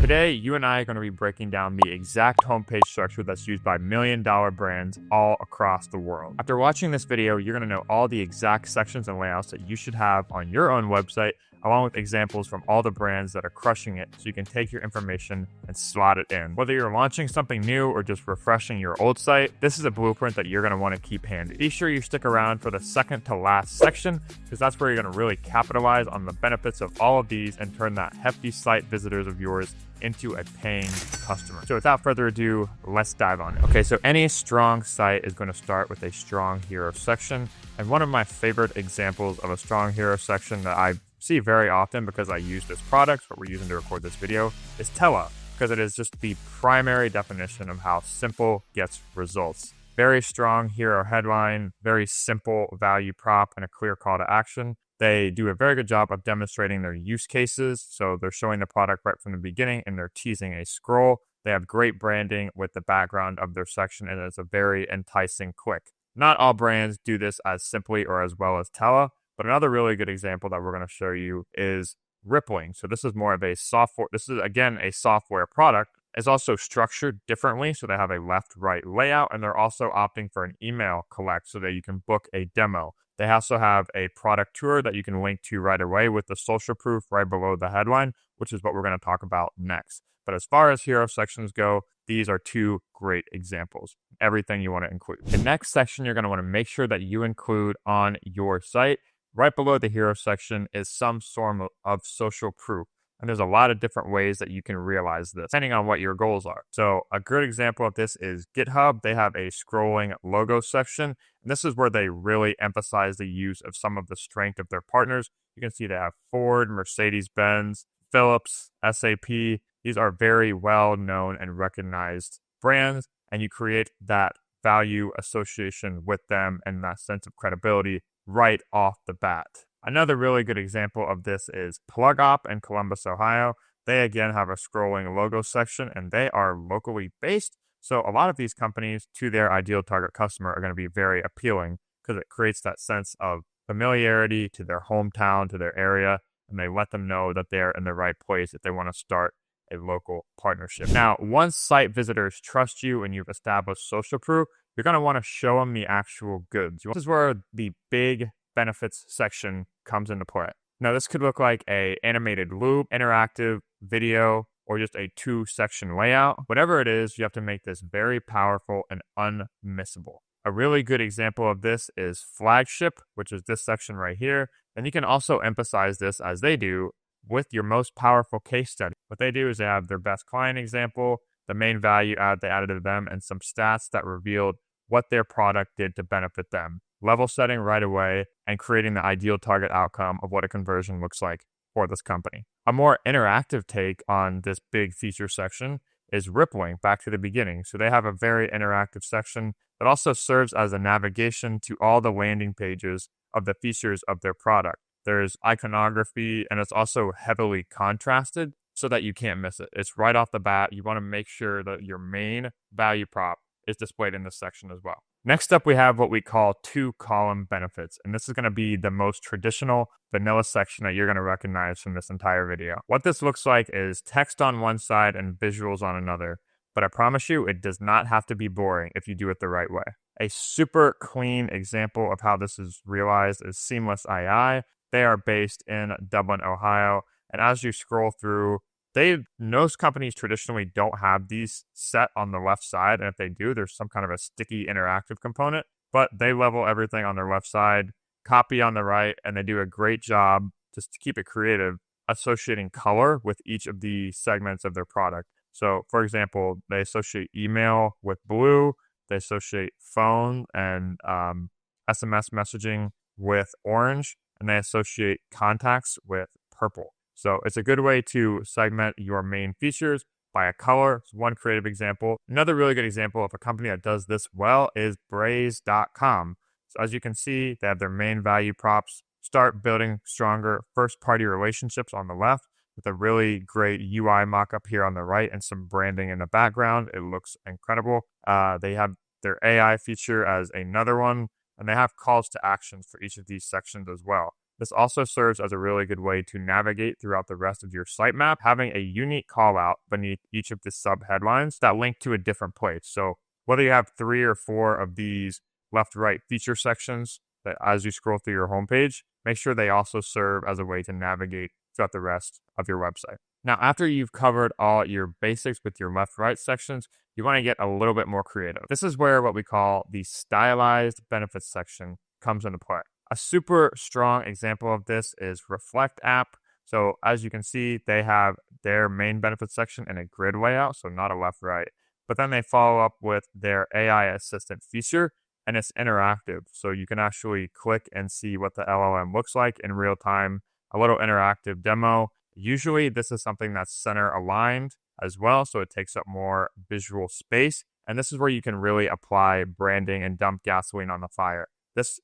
Today, you and I are going to be breaking down the exact homepage structure that's used by million-dollar brands all across the world. After watching this video, you're going to know all the exact sections and layouts that you should have on your own website, along with examples from all the brands that are crushing it, so you can take your information and slot it in. Whether you're launching something new or just refreshing your old site, this is a blueprint that you're going to want to keep handy. Be sure you stick around for the second to last section, because that's where you're going to really capitalize on the benefits of all of these and turn that hefty site visitors of yours into a paying customer. So without further ado, let's dive on it. Okay, so any strong site is going to start with a strong hero section. And one of my favorite examples of a strong hero section that I see very often because I use this product, what we're using to record this video, is Tela, because it is just the primary definition of how simple gets results. Very strong hero headline, very simple value prop, and a clear call to action. They do a very good job of demonstrating their use cases. So they're showing the product right from the beginning and they're teasing a scroll. They have great branding with the background of their section, and it's a very enticing click. Not all brands do this as simply or as well as Tela, but another really good example that we're going to show you is Rippling. So this is more of a software. This is, again, a software product. It's also structured differently. So they have a left-right layout, and they're also opting for an email collect so that you can book a demo. They also have a product tour that you can link to right away with the social proof right below the headline, which is what we're going to talk about next. But as far as hero sections go, these are two great examples. Everything you want to include. The next section you're going to want to make sure that you include on your site, right below the hero section, is some form of social proof. And there's a lot of different ways that you can realize this, depending on what your goals are. So a good example of this is GitHub. They have a scrolling logo section. And this is where they really emphasize the use of some of the strength of their partners. You can see they have Ford, Mercedes-Benz, Philips, SAP. These are very well-known and recognized brands. And you create that value association with them and that sense of credibility right off the bat. Another really good example of this is PlugOp in Columbus, Ohio. They again have a scrolling logo section, and they are locally based. So a lot of these companies to their ideal target customer are going to be very appealing because it creates that sense of familiarity to their hometown, to their area, and they let them know that they're in the right place if they want to start a local partnership. Now, once site visitors trust you and you've established social proof, you're going to want to show them the actual goods. This is where the big benefits section comes into play. Now, this could look like a animated loop, interactive video, or just a 2-section layout. Whatever it is, you have to make this very powerful and unmissable. A really good example of this is Flagship, which is this section right here. And you can also emphasize this, as they do, with your most powerful case study. What they do is they have their best client example, the main value add they added to them, and some stats that revealed what their product did to benefit them. Level setting right away and creating the ideal target outcome of what a conversion looks like for this company. A more interactive take on this big feature section is Rippling, back to the beginning. So they have a very interactive section that also serves as a navigation to all the landing pages of the features of their product. There's iconography, and it's also heavily contrasted so that you can't miss it. It's right off the bat. You want to make sure that your main value prop is displayed in this section as well. Next up, we have what we call 2-column benefits, and this is going to be the most traditional vanilla section that you're going to recognize from this entire video. What this looks like is text on one side and visuals on another, but I promise you it does not have to be boring if you do it the right way. A super clean example of how this is realized is Seamless II. They are based in Dublin, Ohio, and as you scroll through, most companies traditionally don't have these set on the left side, and if they do, there's some kind of a sticky interactive component, but they level everything on their left side, copy on the right, and they do a great job, just to keep it creative, associating color with each of the segments of their product. So, for example, they associate email with blue, they associate phone and SMS messaging with orange, and they associate contacts with purple. So it's a good way to segment your main features by a color. It's one creative example. Another really good example of a company that does this well is Braze.com. So as you can see, they have their main value props. Start building stronger first-party relationships on the left with a really great UI mock-up here on the right and some branding in the background. It looks incredible. They have their AI feature as another one, and they have calls to actions for each of these sections as well. This also serves as a really good way to navigate throughout the rest of your sitemap, having a unique call out beneath each of the sub headlines that link to a different place. So whether you have 3 or 4 of these left-right feature sections that as you scroll through your homepage, make sure they also serve as a way to navigate throughout the rest of your website. Now, after you've covered all your basics with your left-right sections, you want to get a little bit more creative. This is where what we call the stylized benefits section comes into play. A super strong example of this is Reflect app. So as you can see, they have their main benefits section in a grid layout, so not a left-right. But then they follow up with their AI assistant feature, and it's interactive. So you can actually click and see what the LLM looks like in real time, a little interactive demo. Usually this is something that's center aligned as well, so it takes up more visual space. And this is where you can really apply branding and dump gasoline on the fire.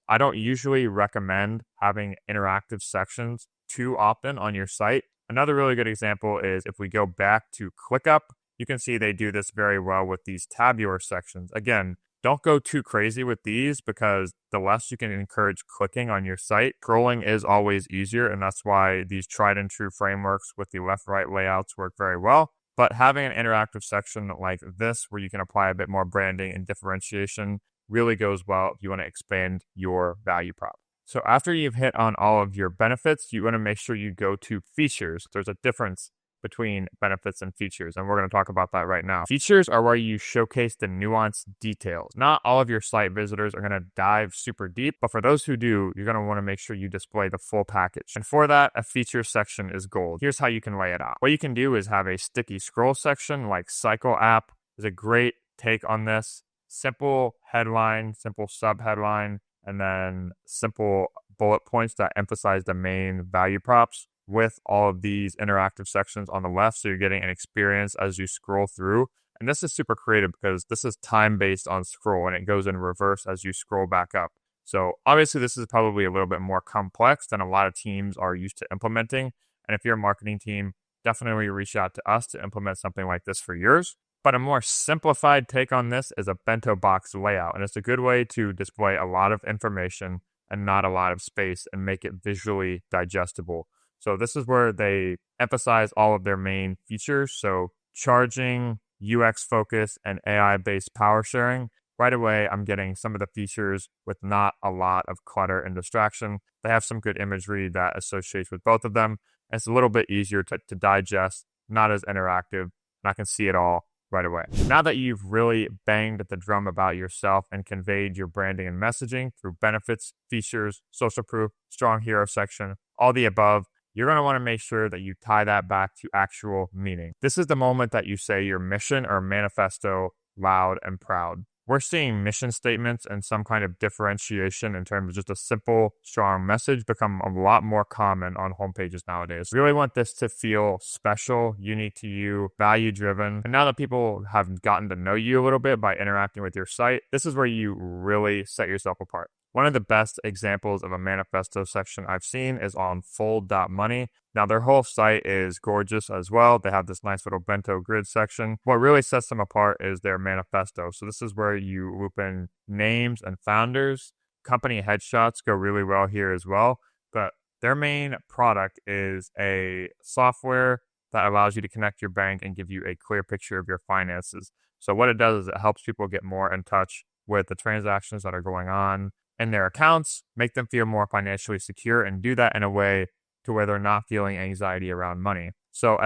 I don't usually recommend having interactive sections too often on your site. Another really good example is if we go back to ClickUp, you can see they do this very well with these tabular sections. Again, don't go too crazy with these because the less you can encourage clicking on your site, scrolling is always easier, and that's why these tried and true frameworks with the left-right layouts work very well. But having an interactive section like this where you can apply a bit more branding and differentiation really goes well if you want to expand your value prop. So after you've hit on all of your benefits, you want to make sure you go to features. There's a difference between benefits and features, and we're going to talk about that right now. Features are where you showcase the nuanced details. Not all of your site visitors are going to dive super deep, but for those who do, you're going to want to make sure you display the full package. And for that, a feature section is gold. Here's how you can lay it out. What you can do is have a sticky scroll section like Cycle app is a great take on this. Simple headline, simple sub-headline, and then simple bullet points that emphasize the main value props with all of these interactive sections on the left, so you're getting an experience as you scroll through. And this is super creative because this is time-based on scroll, and it goes in reverse as you scroll back up. So obviously this is probably a little bit more complex than a lot of teams are used to implementing. And if you're a marketing team, definitely reach out to us to implement something like this for yours. But a more simplified take on this is a bento box layout, and it's a good way to display a lot of information and not a lot of space and make it visually digestible. So this is where they emphasize all of their main features. So charging, UX focus, and AI-based power sharing. Right away, I'm getting some of the features with not a lot of clutter and distraction. They have some good imagery that associates with both of them. And it's a little bit easier to digest, not as interactive, and I can see it all right away. Now that you've really banged the drum about yourself and conveyed your branding and messaging through benefits, features, social proof, strong hero section, all the above, you're going to want to make sure that you tie that back to actual meaning. This is the moment that you say your mission or manifesto loud and proud. We're seeing mission statements and some kind of differentiation in terms of just a simple, strong message become a lot more common on homepages nowadays. We really want this to feel special, unique to you, value-driven. And now that people have gotten to know you a little bit by interacting with your site, this is where you really set yourself apart. One of the best examples of a manifesto section I've seen is on fold.money. Now, their whole site is gorgeous as well. They have this nice little bento grid section. What really sets them apart is their manifesto. So this is where you loop in names and founders. Company headshots go really well here as well. But their main product is a software that allows you to connect your bank and give you a clear picture of your finances. So what it does is it helps people get more in touch with the transactions that are going on in their accounts, make them feel more financially secure, and do that in a way to where they're not feeling anxiety around money. So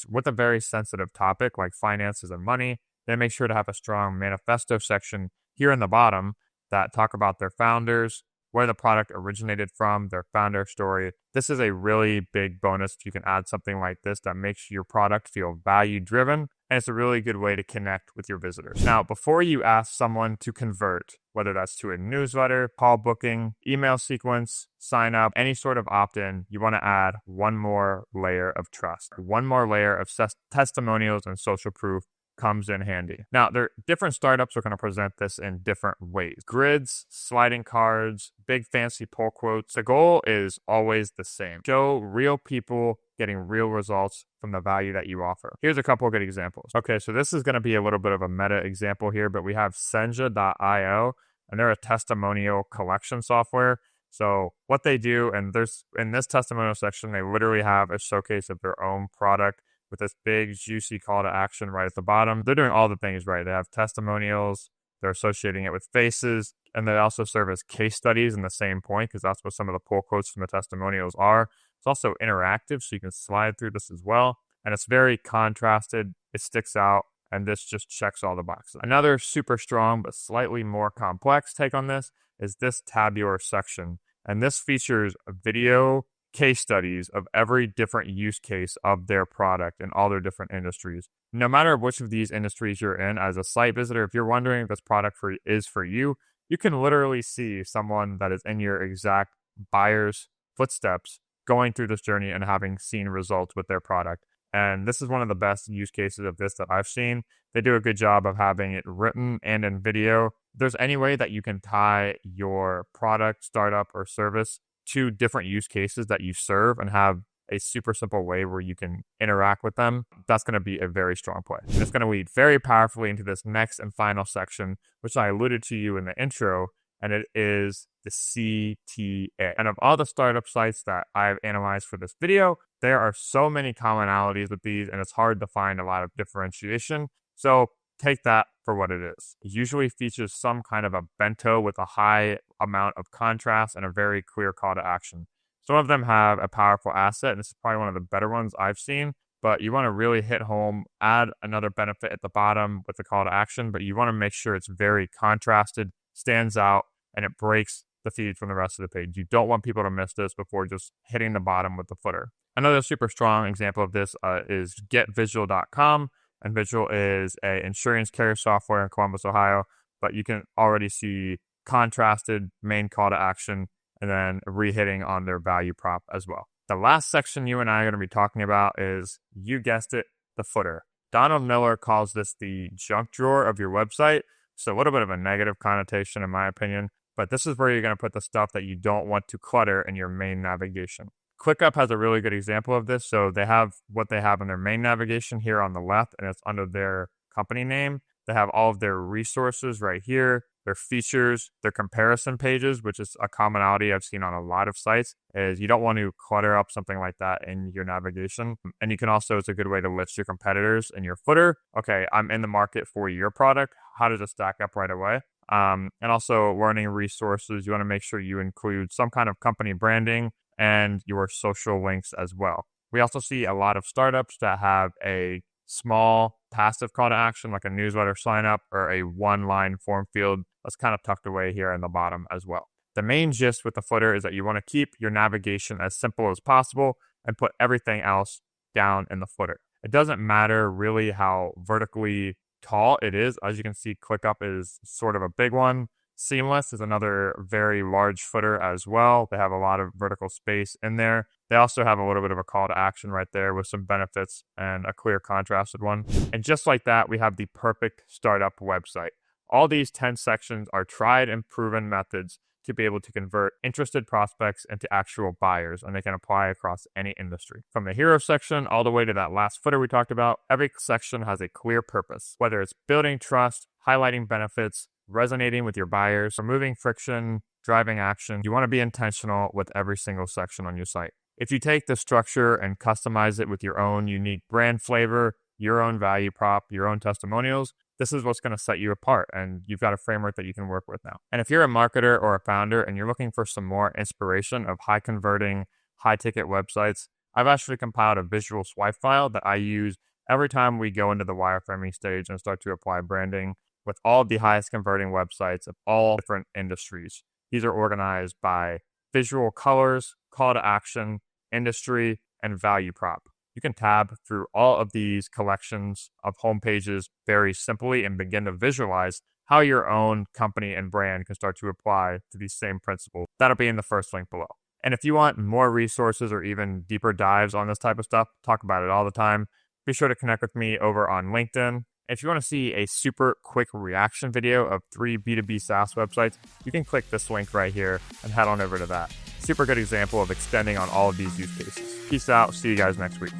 with a very sensitive topic like finances and money, they make sure to have a strong manifesto section here in the bottom that talk about their founders, where the product originated from, their founder story. This is a really big bonus if you can add something like this that makes your product feel value-driven, and it's a really good way to connect with your visitors. Now, before you ask someone to convert, whether that's to a newsletter, call booking, email sequence, sign up, any sort of opt-in, you want to add one more layer of trust. One more layer of testimonials and social proof comes in handy. Now, different startups are going to present this in different ways. Grids, sliding cards, big fancy pull quotes. The goal is always the same. Show real people getting real results from the value that you offer. Here's a couple of good examples. Okay, so this is going to be a little bit of a meta example here, but we have Senja.io, and they're a testimonial collection software. So what they do, and there's in this testimonial section, they literally have a showcase of their own product with this big juicy call to action right at the bottom. They're doing all the things right. They have testimonials, they're associating it with faces, and they also serve as case studies in the same point, because that's what some of the pull quotes from the testimonials are. It's also interactive, so you can slide through this as well. And it's very contrasted. It sticks out, and this just checks all the boxes. Another super strong but slightly more complex take on this is this tabular section. And this features video case studies of every different use case of their product in all their different industries. No matter which of these industries you're in as a site visitor, if you're wondering if this product is for you, you can literally see someone that is in your exact buyer's footsteps going through this journey and having seen results with their product. And this is one of the best use cases of this that I've seen. They do a good job of having it written and in video. If there's any way that you can tie your product, startup, or service to different use cases that you serve and have a super simple way where you can interact with them, that's going to be a very strong play. And it's going to lead very powerfully into this next and final section, which I alluded to you in the intro, and it is the CTA. And of all the startup sites that I've analyzed for this video, there are so many commonalities with these, and it's hard to find a lot of differentiation. So take that for what it is. It usually features some kind of a bento with a high amount of contrast and a very clear call to action. Some of them have a powerful asset, and this is probably one of the better ones I've seen, but you want to really hit home, add another benefit at the bottom with the call to action, but you want to make sure it's very contrasted, stands out, and it breaks the feed from the rest of the page. You don't want people to miss this before just hitting the bottom with the footer. Another super strong example of this is getvisual.com. And Visual is an insurance carrier software in Columbus, Ohio, but you can already see contrasted main call to action and then re-hitting on their value prop as well. The last section you and I are going to be talking about is, you guessed it, the footer. Donald Miller calls this the junk drawer of your website. So a little bit of a negative connotation in my opinion, but this is where you're going to put the stuff that you don't want to clutter in your main navigation. ClickUp has a really good example of this. So they have what they have in their main navigation here on the left, and it's under their company name. They have all of their resources right here, their features, their comparison pages, which is a commonality I've seen on a lot of sites, is you don't want to clutter up something like that in your navigation. And you can also, it's a good way to list your competitors in your footer. Okay, I'm in the market for your product. How does it stack up right away? And also learning resources. You want to make sure you include some kind of company branding and your social links as well. We also see a lot of startups that have a small passive call to action, like a newsletter sign up or a one-line form field that's kind of tucked away here in the bottom as well. The main gist with the footer is that you want to keep your navigation as simple as possible and put everything else down in the footer. It doesn't matter really how vertically tall it is. As you can see, ClickUp is sort of a big one. Seamless is another very large footer as well. They have a lot of vertical space in there. They also have a little bit of a call to action right there with some benefits and a clear contrasted one. And just like that, we have the perfect startup website. All these 10 sections are tried and proven methods to be able to convert interested prospects into actual buyers, and they can apply across any industry. From the hero section all the way to that last footer we talked about, every section has a clear purpose, whether it's building trust, highlighting benefits, resonating with your buyers, removing friction, driving action. You want to be intentional with every single section on your site. If you take the structure and customize it with your own unique brand flavor, your own value prop, your own testimonials, this is what's going to set you apart, and you've got a framework that you can work with now. And if you're a marketer or a founder and you're looking for some more inspiration of high converting, high ticket websites, I've actually compiled a visual swipe file that I use every time we go into the wireframing stage and start to apply branding with all of the highest converting websites of all different industries. These are organized by visual colors, call to action, industry, and value prop. You can tab through all of these collections of homepages very simply and begin to visualize how your own company and brand can start to apply to these same principles. That'll be in the first link below. And if you want more resources or even deeper dives on this type of stuff, talk about it all the time, be sure to connect with me over on LinkedIn. If you want to see a super quick reaction video of 3 B2B SaaS websites, you can click this link right here and head on over to that. Super good example of extending on all of these use cases. Peace out. See you guys next week.